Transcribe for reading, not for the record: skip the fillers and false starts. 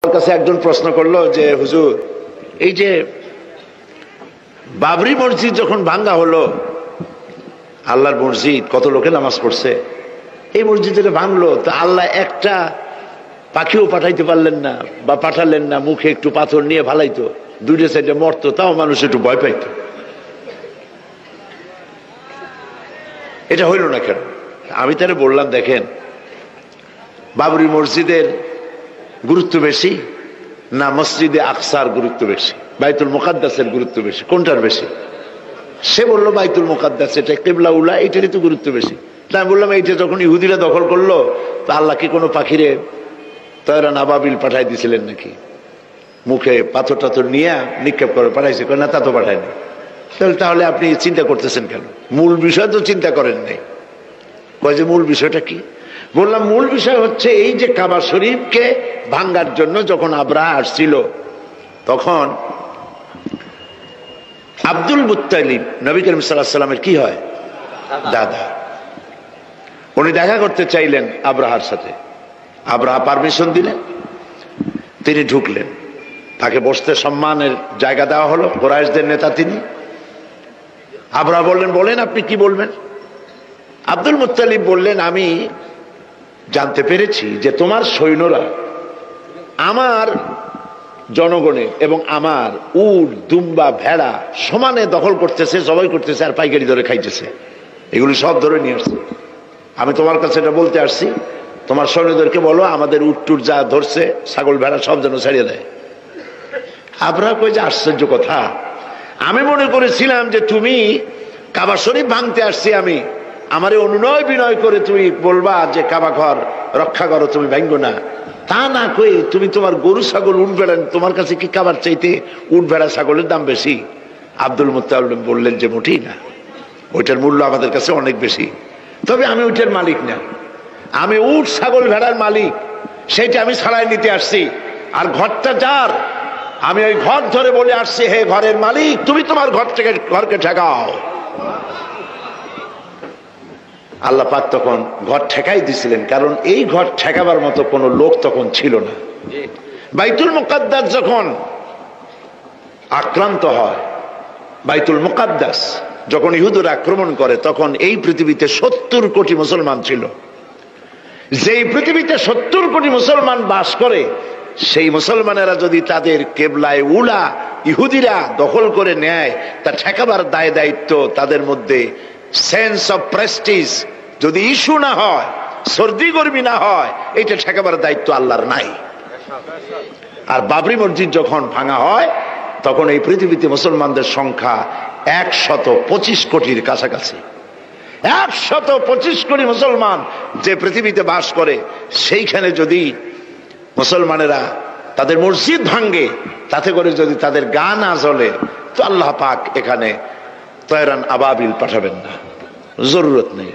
আমার কাছে একজন প্রশ্ন করলো যে হুজুর, এই যে বাবরি মসজিদ যখন ভাঙ্গা হলো, আল্লাহর মসজিদ, কত লোকে নামাজ পড়ছে, এই মসজিদে ভাঙলো, তো আল্লাহ একটা পাখিও পাঠাইতে পারলেন না বা পাঠালেন না, মুখে একটু পাথর নিয়ে ভালাইতো, দুইটা সাইডে মরতো, তাও মানুষ একটু ভয় পাইত, এটা হইল না কেন? আমি তাহলে বললাম, দেখেন, বাবরি মসজিদের গুরুত্ব বেশি না মসজিদে আকসার গুরুত্ব বেশি, বাইতুল মুকাদ্দাসের গুরুত্ব বেশি, কোনটার বেশি? সে বললো বাইতুল মুকাদ্দাস, এটা কিবলা উলা, এটারই তো গুরুত্ব বেশি। তাই আমি বললাম, এইটা যখন ইহুদিরা দখল করলো, তো আল্লাহ কি কোনো পাখিরে তয়রান আবাবিল পাঠাই দিছিলেন নাকি? মুখে পাথর টাথর নিয়ে নিক্ষেপ করে পাঠাইছে? না, তা তো পাঠায়নি। তাহলে আপনি চিন্তা করতেছেন কেন? মূল বিষয় তো চিন্তা করেন নাই। কয় যে মূল বিষয়টা কি? বললাম, মূল বিষয় হচ্ছে এই যে কাবা শরীফকে ভাঙ্গার জন্য যখন আবরাহা আসছিল, তখন আব্দুল মুত্তালিব নবী করিম সাল্লাল্লাহু আলাইহি ওয়াসাল্লামের কি হয়? দাদা। উনি দেখা করতে চাইলেন আবরাহার সাথে। আবরাহা পারমিশন দিলেন, তিনি ঢুকলেন, তাকে বসতে সম্মানের জায়গা দেওয়া হলো, কুরাইশদের নেতা তিনি। আবরাহা বললেন, বলেন আপনি কি বলবেন? আব্দুল মুত্তালিব বললেন, আমি জানতে পেরেছি যে তোমার সৈন্যরা আমার জনগণের এবং আমার উট, দুম্বা, ভেড়া সমানে দখল করতেছে, জবাই করতেছে আর পাইকারি ধরে খাইতেছে, এগুলি সব ধরে নিয়ে আসছে। আমি তোমার কাছে এটা বলতে আসছি, তোমার সৈন্যদেরকে বলো আমাদের উট টুট যা ধরছে, ছাগল ভেড়া সব যেন ছাড়িয়ে দেয়। আবরাহা কই যে আশ্চর্য কথা, আমি মনে করেছিলাম যে তুমি কাবা শরীফ ভাঙতে আসছি, আমি আমারে অনুনয় বিনয় করে তুমি বলবা যে কাবা ঘর রক্ষা করো, তুমি ভাঙবো না, তা না কই তুমি তোমার গরু ছাগল উট ভেড়া, তোমার কাছে কি কাবার চাইতে উট ভেড়া ছাগলের দাম বেশি? আব্দুল মুত্তালিব বললেন যে মোটেই না, ওইটার মূল্য আমাদের কাছে অনেক বেশি, তবে আমি ওইটার মালিক না, আমি উট ছাগল ভেড়ার মালিক, সেইটা আমি ছাড়াই নিতে আসছি, আর ঘরটা যার, আমি ওই ঘর ধরে বলে আসছি, হে ঘরের মালিক, তুমি তোমার ঘর থেকে ঘরকে ঠেকাও। আল্লাহ পাক তখন ঘর ঠেকাই দিছিলেন, কারণ এই ঘর ঠেকাবার মতো কোনো লোক তখন ছিল না। বাইতুল মুকাদ্দাস যখন আক্রান্ত হয়, বাইতুল মুকাদ্দাস যখন ইহুদিরা আক্রমণ করে, তখন এই পৃথিবীতে 70 কোটি মুসলমান ছিল। যেই পৃথিবীতে 70 কোটি মুসলমান বাস করে, সেই মুসলমানেরা যদি তাদের কেবলায় উলা ইহুদিরা দখল করে নেয়, তা ঠেকাবার দায় দায়িত্ব তাদের মধ্যে, সেন্স অফ প্রেস্টিজ যদি ইস্যু না হয়, সর্দি গর্মি না হয়, এটা ঠেকাবার দায়িত্ব আল্লাহর নাই। আর বাবরি মসজিদ যখন ভাঙা হয়, তখন এই পৃথিবীতে মুসলমানদের সংখ্যা 125 কোটির কাছাকাছি। 125 কোটি মুসলমান যে পৃথিবীতে বাস করে, সেইখানে যদি মুসলমানেরা তাদের মসজিদ ভাঙ্গে, তাতে করে যদি তাদের গা না জ্বলে, তো আল্লাহ পাক এখানে তয়রান আবাবিল পাঠাবেন না, জরুরত নেই।